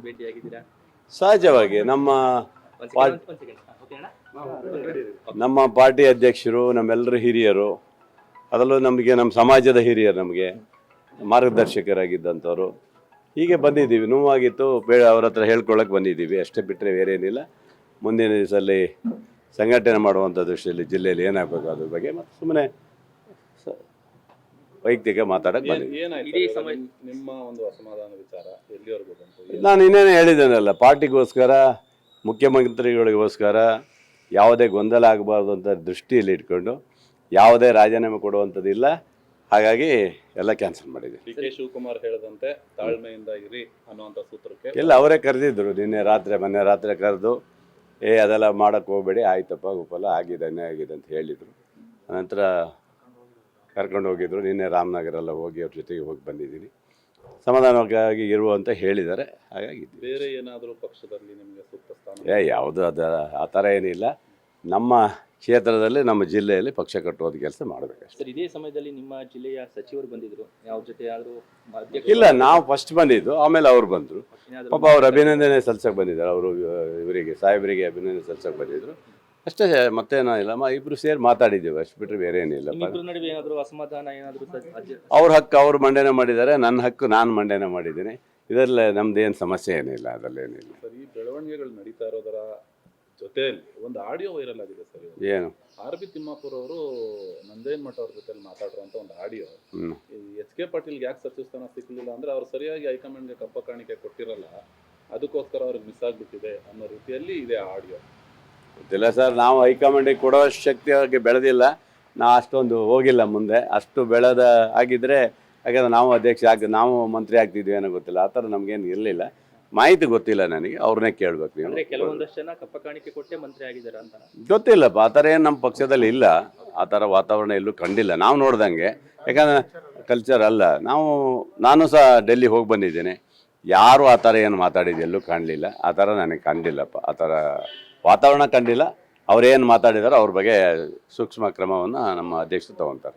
ಭೇಟಿಯಾಗಿದ್ದೀರಾ? ಸಹಜವಾಗಿ ನಮ್ಮ ಪಾರ್ಟಿ ಅಧ್ಯಕ್ಷರು, ನಮ್ಮೆಲ್ಲರ ಹಿರಿಯರು, ಅದರಲ್ಲೂ ನಮ್ಮ ಸಮಾಜದ ಹಿರಿಯರು, ನಮಗೆ ಮಾರ್ಗದರ್ಶಕರಾಗಿದ್ದಂಥವ್ರು. ಹೀಗೆ ಬಂದಿದ್ದೀವಿ, ನೋವಾಗಿತ್ತು, ಅವ್ರ ಹತ್ರ ಹೇಳ್ಕೊಳ್ಳೋಕೆ ಬಂದಿದ್ದೀವಿ ಅಷ್ಟೇ, ಬಿಟ್ಟರೆ ಬೇರೇನಿಲ್ಲ. ಮುಂದಿನ ದಿವಸದಲ್ಲಿ ಸಂಘಟನೆ ಮಾಡುವಂಥ ದೃಷ್ಟಿಯಲ್ಲಿ ಜಿಲ್ಲೆಯಲ್ಲಿ ಏನಾಗಬೇಕು ಅದ್ರ ಬಗ್ಗೆ ಮತ್ತು ಸುಮ್ಮನೆ ವೈಯಕ್ತಿಕ ಮಾತಾಡೋಕ್ಕೆ ಬಂದಿದ್ದೀವಿ. ನಿಮ್ಮ ಒಂದು ಅಸಮಾಧಾನ ವಿಚಾರ ಎಲ್ಲಿವರೆಗೂ ಬಂತು? ನಾನು ಇನ್ನೇನು ಹೇಳಿದ್ದೇನಲ್ಲ, ಪಾರ್ಟಿಗೋಸ್ಕರ, ಮುಖ್ಯಮಂತ್ರಿಗಳಿಗೋಸ್ಕರ ಯಾವುದೇ ಗೊಂದಲ ಆಗಬಾರ್ದು ಅಂತ ದೃಷ್ಟಿಯಲ್ಲಿ ಇಟ್ಕೊಂಡು ಯಾವುದೇ ರಾಜೀನಾಮೆ ಕೊಡುವಂಥದ್ದಿಲ್ಲ. ಹಾಗಾಗಿ ಎಲ್ಲ ಕ್ಯಾನ್ಸಲ್ ಮಾಡಿದ್ದೀವಿ. ಡಿ ಕೆ ಶಿವಕುಮಾರ್ ಹೇಳಿದಂತೆ ತಾಳ್ಮೆಯಿಂದ ಇರಿ ಅನ್ನುವಂಥ ಸೂತ್ರಕ್ಕೆ ಇಲ್ಲ, ಅವರೇ ಕರೆದಿದ್ದರು ಮೊನ್ನೆ ರಾತ್ರಿ ಕರೆದು, ಅದೆಲ್ಲ ಮಾಡೋಕ್ಕೆ ಹೋಗಬೇಡಿ, ಆಯ್ತಪ್ಪ ಗೋಪಾಲ, ಆಗಿದೆ ಅಂತ ಹೇಳಿದರು. ನಂತರ ಕರ್ಕೊಂಡು ಹೋಗಿದ್ರು. ನಿನ್ನೆ ರಾಮನಗರೆಲ್ಲ ಹೋಗಿ ಅವ್ರ ಜೊತೆಗೆ ಹೋಗಿ ಬಂದಿದ್ದೀನಿ. ಸಮಾಧಾನವಾಗಿ ಇರುವಂತ ಹೇಳಿದ್ದಾರೆ. ಹಾಗಾಗಿ ಬೇರೆ ಏನಾದರೂ ಪಕ್ಷದಲ್ಲಿ ನಿಮಗೆ ಸೂಕ್ತ ಸ್ಥಾನ ಯಾವುದು ಆ ಥರ ಏನಿಲ್ಲ. ನಮ್ಮ ಕ್ಷೇತ್ರದಲ್ಲಿ, ನಮ್ಮ ಜಿಲ್ಲೆಯಲ್ಲಿ ಪಕ್ಷ ಕಟ್ಟುವಂಥ ಕೆಲಸ ಮಾಡಬೇಕಷ್ಟೇ. ಸರ್, ಇದೇ ಸಮಯದಲ್ಲಿ ನಿಮ್ಮ ಜಿಲ್ಲೆಯ ಸಚಿವರು ಬಂದಿದ್ರು, ಯಾವ ಜೊತೆ ಯಾರು? ಇಲ್ಲ, ನಾವು ಫಸ್ಟ್ ಬಂದಿದ್ದು, ಆಮೇಲೆ ಅವ್ರು ಬಂದರು. ಪಾಪ ಅವ್ರು ಅಭಿನಂದನೆ ಸಲ್ಸಕ್ಕೆ ಬಂದಿದ್ದಾರೆ. ಅವರು ಇವರಿಗೆ ಸಾಹೇಬರಿಗೆ ಅಭಿನಂದನೆ ಸಲ್ಸಕ್ಕೆ ಬಂದಿದ್ರು ಅಷ್ಟೇ, ಮತ್ತೇನೋ ಇಲ್ಲ. ಇಬ್ರು ಸೇರಿ ಮಾತಾಡಿದ್ದೀವಿ ಅಷ್ಟು ಬಿಟ್ಟರೆ ಬೇರೆ ಏನಿಲ್ಲ. ಅಸಮಾಧಾನ ಏನಾದರೂ? ಅವ್ರ ಹಕ್ಕು ಅವ್ರು ಮಂಡನೆ ಮಾಡಿದ್ದಾರೆ, ನನ್ನ ಹಕ್ಕು ನಾನು ಮಂಡನೆ ಮಾಡಿದ್ದೀನಿ. ಇದರಲ್ಲಿ ನಮ್ದೇನು ಸಮಸ್ಯೆ ಏನಿಲ್ಲ, ಅದರಲ್ಲೇನಿಲ್ಲ. ಸರ್, ಈ ಬೆಳವಣಿಗೆಗಳು ನಡೀತಾ ಇರೋದರ ಜೊತೆಯಲ್ಲಿ ಒಂದು ಆಡಿಯೋ ವೈರಲ್ ಆಗಿದೆ ಸರ್. ಏನು? ಆರ್ ಬಿ ತಿಮ್ಮಾಪುರ ಅವರು ನಂದೇನ್ ಮಠ ಅವ್ರ ಜೊತೆ ಮಾತಾಡಿರುವಂತ ಒಂದು ಆಡಿಯೋ. ಎಚ್ ಕೆ ಪಾಟೀಲ್ಗೆ ಯಾಕೆ ಸಚಿವ ಸ್ಥಾನ ಸಿಕ್ಕಲಿಲ್ಲ ಅಂದ್ರೆ ಅವ್ರು ಸರಿಯಾಗಿ ಹೈಕಮಾಂಡ್ಗೆ ಕಪ್ಪ ಕಾಣಿಕೆ ಕೊಟ್ಟಿರಲ್ಲ, ಅದಕ್ಕೋಸ್ಕರ ಅವ್ರಿಗೆ ಮಿಸ್ ಆಗ್ಬಿಟ್ಟಿದೆ ಅನ್ನೋ ರೀತಿಯಲ್ಲಿ ಇದೆ ಆಡಿಯೋ. ಗೊತ್ತಿಲ್ಲ ಸರ್, ನಾವು ಹೈಕಮಾಂಡಿಗೆ ಕೊಡೋ ಶಕ್ತಿಯಾಗಿ ಬೆಳೆದಿಲ್ಲ. ನಾವು ಅಷ್ಟೊಂದು ಹೋಗಿಲ್ಲ ಮುಂದೆ. ಅಷ್ಟು ಬೆಳೆದ ಆಗಿದ್ರೆ, ಯಾಕಂದ್ರೆ ನಾವು ಮಂತ್ರಿ ಆಗ್ತಿದ್ವಿ ಏನೋ ಗೊತ್ತಿಲ್ಲ. ಆ ಥರ ನಮಗೇನು ಇರಲಿಲ್ಲ, ಮಾಹಿತಿ ಗೊತ್ತಿಲ್ಲ ನನಗೆ. ಅವ್ರನ್ನೇ ಕೇಳಬೇಕು ನೀವು. ಕೆಲವೊಂದಷ್ಟು ಜನ ಕಪ್ಪ ಕಾಣಿಕೆ ಕೊಟ್ಟೆ ಮಂತ್ರಿ ಆಗಿದ್ದಾರೆ ಅಂತ ಗೊತ್ತಿಲ್ಲಪ್ಪ. ಆ ಥರ ಏನು ನಮ್ಮ ಪಕ್ಷದಲ್ಲಿ ಇಲ್ಲ. ಆ ಥರ ವಾತಾವರಣ ಎಲ್ಲೂ ಕಂಡಿಲ್ಲ ನಾವು ನೋಡ್ದಂಗೆ. ಯಾಕಂದರೆ ಕಲ್ಚರ್ ಅಲ್ಲ. ನಾನು ಸಹ ಡೆಲ್ಲಿ ಹೋಗಿ ಬಂದಿದ್ದೇನೆ. ಯಾರು ಆ ಥರ ಏನು ಮಾತಾಡಿದ್ದು ಎಲ್ಲೂ ಕಾಣಲಿಲ್ಲ. ಆ ಥರ ನನಗೆ ಕಂಡಿಲ್ಲಪ್ಪ. ಆ ಥರ ವಾತಾವರಣ ಕಂಡಿಲ್ಲ. ಅವ್ರೇನು ಮಾತಾಡಿದಾರೋ ಅವ್ರ ಬಗ್ಗೆ ಸೂಕ್ಷ್ಮ ಕ್ರಮವನ್ನು ನಮ್ಮ ಅಧ್ಯಕ್ಷರು ತಗೊತಾರೆ.